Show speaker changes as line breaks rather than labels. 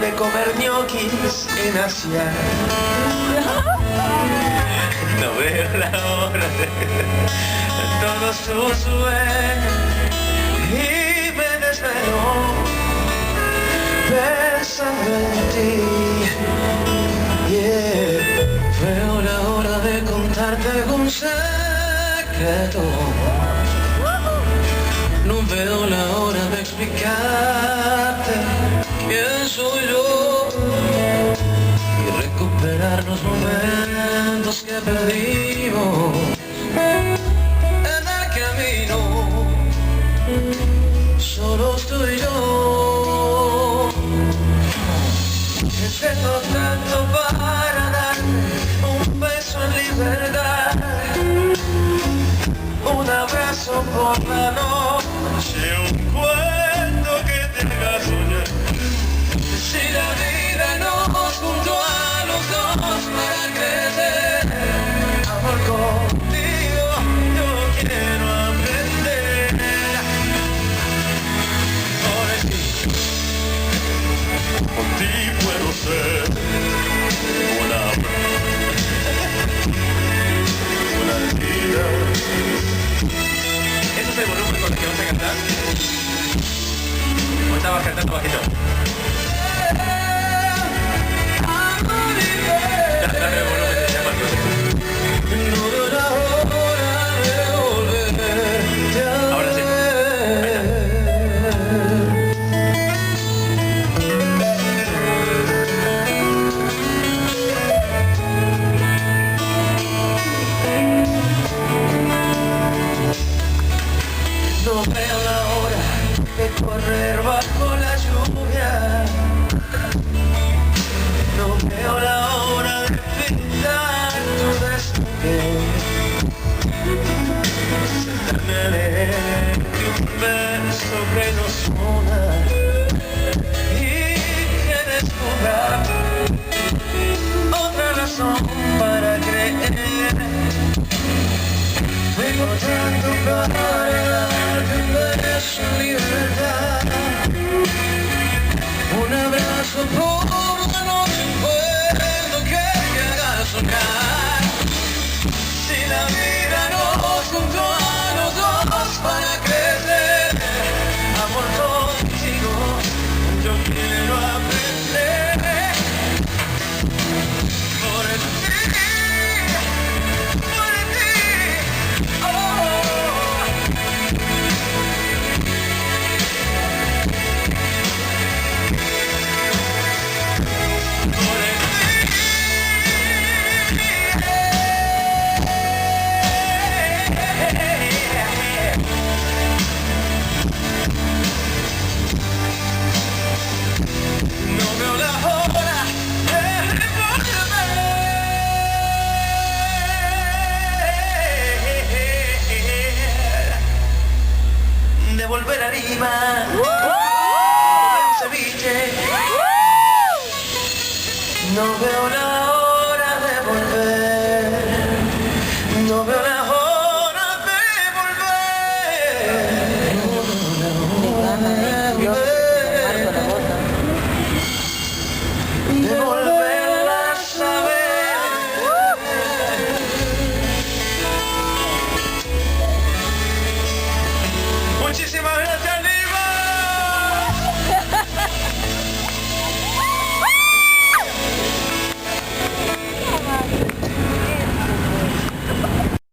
de comer ñoquis en Asia. No veo la hora de todos tus sueños y me desvelo pensando en ti. Yeah. Veo la hora de contarte algún secreto. No veo la hora de explicarte quién soy yo y recuperar los momentos que perdimos en el camino, solos tú y yo. Que tengo tanto para darte, un beso en libertad, un abrazo por la noche, un cuento que te haga soñar. Si la vida nos juntó a los dos para crecer, amor, contigo yo quiero aprender. Por ti puedo ser una vida. ¿Eso es el volumen con el que vas a cantar? ¿O estabas cantando bajito? Dame el volumen, se llama no veo la hora de volverte a ver. Ahora sí. No veo la hora de correr bajo la lluvia. No veo la hora de pintar tu desnudez. Sentarme a leerte un verso que nos una y que descubra otra razón para creer. Vengo tanto para darte un beso en libertad, un abrazo por la noche, un cuento que te haga soñar. Si la vida nos juntó a los dos para crecer, amor, contigo yo quiero aprender. Por ti. De volver arriba, comer un ceviche. No veo la